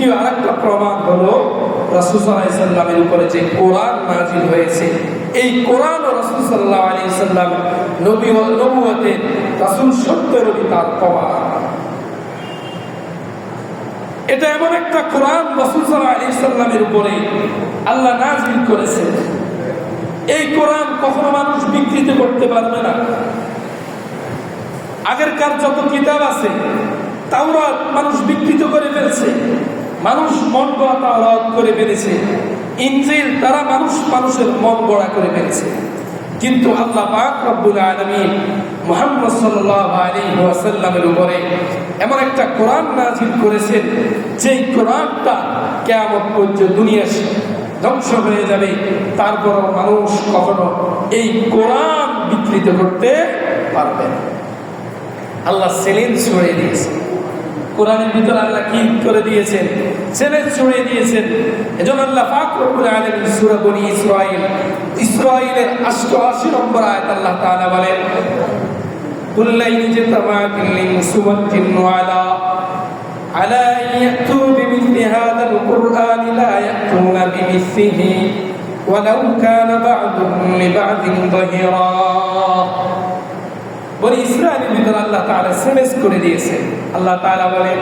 দ্বিতীয় আরেকটা প্রমাণ হলো রাসূল সাল্লাল্লাহু আলাইহি সাল্লামের উপরে যে কোরআন নাযিল হয়েছে, এই কোরআন ও রাসূল সাল্লাল্লাহু আলাইহি সাল্লাম নবী ও নবুয়তের রাসূল সত্য নবী তার প্রমাণ। এটা এমন একটা কোরআন রাসূল সাল্লাল্লাহু আলাইহি সাল্লামের উপরে আল্লাহ নাযিল করেছেন, এই কোরআন কখনো মানুষ বিকৃত করতে পারবে না। আগেরকার যত কিতাব আছে তাওরাত মানুষ বিকৃত করে ফেলছে, মানুষ মন গড়া তাওরাত করে ফেলেছে। ইনজিল তারা মানুষের মন গড়া করে ফেলেছে। কিন্তু আল্লাহ পাক রব্বুল আলামিন মুহাম্মদ সাল্লাল্লাহু আলাইহি ওয়াসাল্লামের উপরে এমন একটা কোরআন নাযিল করেছেন, যেই কোরআনটা কিয়ামত পর্যন্ত দুনিয়া ধ্বংস হয়ে যাবে, তারপরও মানুষ কখনো এই কোরআন বিকৃত করতে পারবে না। আল্লাহ চ্যালেঞ্জ ছড়িয়ে দিয়েছেন কোরআনের ভিতরে, আল্লাহ কি করে দিয়েছেন? চ্যালেঞ্জ ছড়িয়ে দিয়েছেন। এজন্য আল্লাহ পাক রব্বুল আলামিন সূরা বনী ইসরাঈলের 88 নম্বর আয়াত আল্লাহ তাআলা বলেন, কুল লা ইজতামাআতিল ইনসু ওয়াল জিন্নু আলা আন ইয়াতু বিমিসলি হাযাল কুরআনি লা ইয়াতুনা বিমিসলিহি ওয়ালাউ কানা বা'দুহুম লিবা'দিন যাহিরা। বনী ইসরাঈলের ভিতরে আল্লাহ তাআলা চ্যালেঞ্জ করে দিয়েছেন। আল্লাহ তাআলা বলেন,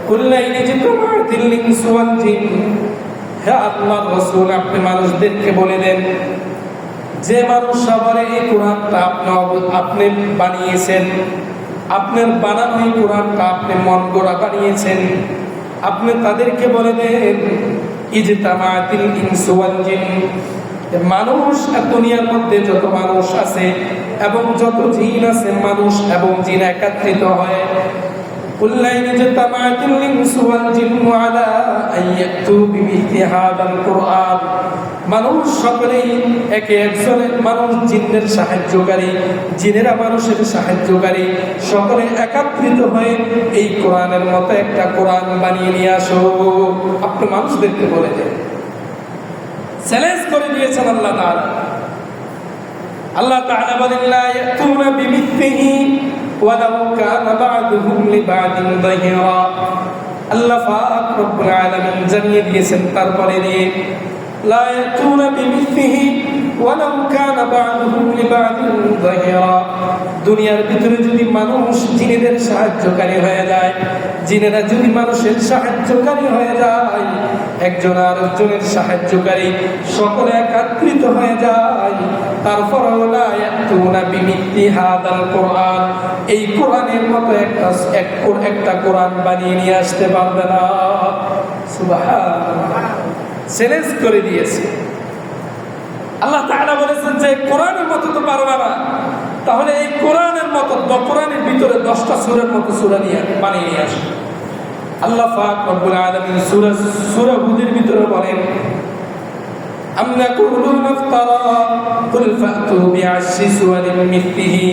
কুল লা ইজতামাআতিল ইনসু ওয়াল জিন, হে আল্লাহর রাসূল আপনি মানুষদেরকে বলে দেন যে মানুষরা বলে এই কোরআনটা আপনি বানিয়েছেন, আপনার বানানো এই কোরআনটা আপনি মন গড়া বানিয়েছেন, আপনি তাদেরকে বলে দেন ইজতামাআতিল ইনসু ওয়াল জিন, মানুষ দুনিয়ার মধ্যে যত মানুষ আছে এবং যত জিন আছে, মানুষ এবং জিন একত্রিত হয়, কুল লা ইজতামাআতিল ইনসু ওয়াল জিন্নু আলা আন ইয়াতু বিমিসলি হাযাল কুরআন, মানুষ সকলেই একে একজনের, মানুষ জিনের সাহায্যকারী, জিনেরা মানুষের সাহায্যকারী, সকলে একত্রিত হয়ে এই কোরআনের মতো একটা কোরআন বানিয়ে নিয়ে আসো। আপনি মানুষদেরকে বলে দেন, চ্যালেঞ্জ করে দিয়েছেন আল্লাহ তাআলা। আল্লাহ তাআলা বলেন, লা ইয়াতুনা বিমিসলিহি ওয়ালাউ কানা বা'দুহুম লিবা'দিন যাহিরা। আল্লাহ পাক রব্বুল আলামিন জানিয়ে দিয়েছেন তারপরে দিয়ে, লা ইয়াতুনা বিমিসলিহি ওয়ালাউ কানা বা'দুহুম লিবা'দিন যাহিরা। দুনিয়ার ভিতরে যদি মানুষ জিনেদের সাহায্যকারী হয়ে যায়, জিনেরা যদি মানুষের সাহায্যকারী হয়ে যায়, একজন আরেকজনের সাহায্যকারী, সকলে একত্রিত হয়ে যায়, তারপরও লা ইয়াতুনা বিমিসলি হাযাল কুরআন, এই কোরআনের মতো একটা কোরআন বানিয়ে নিয়ে আসতে পারবে না। সুবহানাল্লাহ, চ্যালেঞ্জ করে দিয়েছে আল্লাহ তাআলা। বলেছেন যে কোরআনের মতো তো পারবে না, তাহলে এই কোরআনের মতো, কোরআনের ভিতরে 10টা সূরার মতো সূরা নিয়ে বানিয়ে নিয়ে আসে। আল্লাহ পাক রব্বুল আলামিন সূরা হুদের ভিতরে বলেন, আম ইয়াকুলুনা ইফতারা কুল ফাতু বি'আশরি সুওয়ারিন মিসলিহি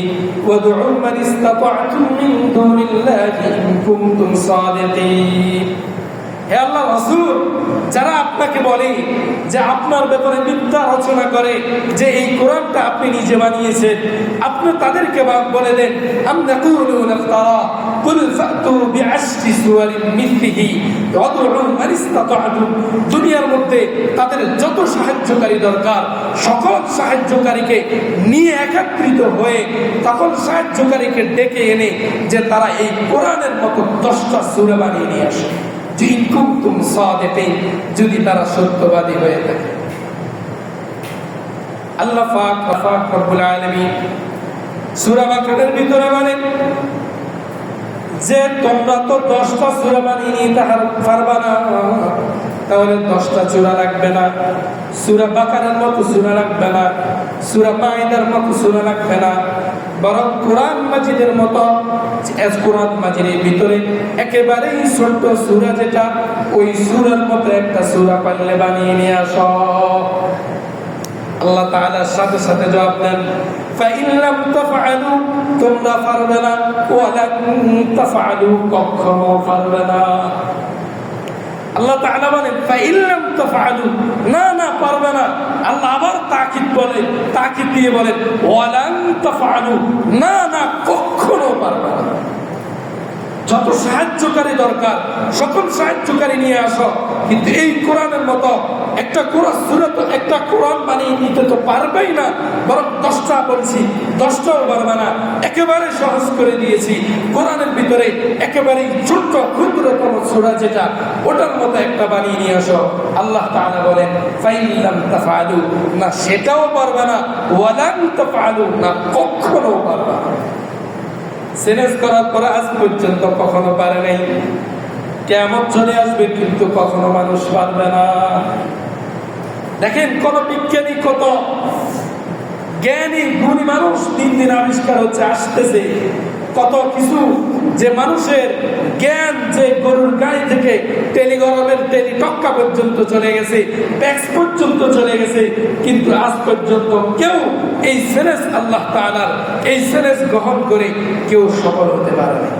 ওয়াদ'উ মান ইসতাতা'তুম মিন দুনিল্লাহি ইন কুনতুম সাদিকিন। হে আল্লাহ রাসূল, যারা আপনাকে বলে যে আপনার ব্যাপারে মিথ্যা রচনা করে যে এই কোরআনটা আপনি নিজে বানিয়েছেন, আপনি তাদেরকে বলে দেন, আম ইয়াকুলুনা ইফতারা কুল ফাতু বি'আশরি সুওয়ারিন মিসলিহি ওয়াদ'উ মান ইসতাতা'তুম। দুনিয়ার মধ্যে তাদের যত সাহায্যকারী দরকার, সকল সাহায্যকারীকে নিয়ে একত্রিত হয়ে তখন সাহায্যকারীকে ডেকে এনে যে তারা এই কোরআনের মতো 10টা সূরা বানিয়ে নিয়ে আসে, ইন কুনতুম সাদিকিন, যদি তারা সত্যবাদী হয়ে থাকে। আল্লাহ পাক রব্বুল আলামিন সূরা বাকারার ভিতরে বলেন যে তোমরা তো 10টা সূরা বানিয়ে নিতে পারবা না, তাহলে 10টা সূরা লাগবে না, সূরা বাকারার মতো সূরা লাগবে না, সূরা মাইদার মতো সূরা লাগবে না, বরং কোরআন মাজিদের মতো, কোরআন মাজিদের ভিতরে একেবারেই ছোট্ট সূরা যেটা, ওই সূরার মতো একটা সূরা পারলে বানিয়ে নিয়ে আসো। আল্লাহ তাআলার সাথে সাথে জবাব দেন, ফাইন লাম তাফআলু, তোমরা পারবে না, ওয়ালান তাফআলু, কখনো পারবে না। আল্লাহ তাআলা বলেন ফাইন লাম তাফআলু, না না পারবে না। আল্লাহ আবার তাকিদ দিয়ে বলেন ওয়ালান তাফআলু, না না কখনো পারবে না। যত সাহায্যকারী দরকার সকল সাহায্যকারী নিয়ে আসো, কিন্তু এই কোরআনের মতো একটা কোরআন সূরা তো একটা কোরআন বানিয়ে নিতে তো পারবেই না, বরং 10টা বলছি 10টাও পারবে না, একেবারে সহজ করে দিয়েছি। কোরআনের ভিতরে একেবারে ছোট্ট ক্ষুদ্রতম সূরা যেটা, ওটার মতো একটা বানিয়ে নিয়ে আসো। আল্লাহ তাআলা বলেন ফাইল্লাম তাফআলু, না সেটাও পারবে না, ওয়ালান তাফআলু, না কখনো পারবে না। সেনেস করার পর আজ পর্যন্ত কখনো পারে নাই, কিয়ামত চলে আসবে কিন্তু কখনো মানুষ পারবে না। দেখেন কোন বিজ্ঞানী, কত জ্ঞানী গুণী মানুষ দিন দিন আবিষ্কার হচ্ছে, আসতেছে কত কিছু, যে মানুষের জ্ঞান যে গরুর গাড়ি থেকে টেলিগরমের টেলিটক্কা পর্যন্ত চলে গেছে, প্যাক্স পর্যন্ত চলে গেছে, কিন্তু আজ পর্যন্ত কেউ এই সেনেস আল্লাহ তাআলার এই সেনেস গ্রহণ করে কেউ সফল হতে পারে না।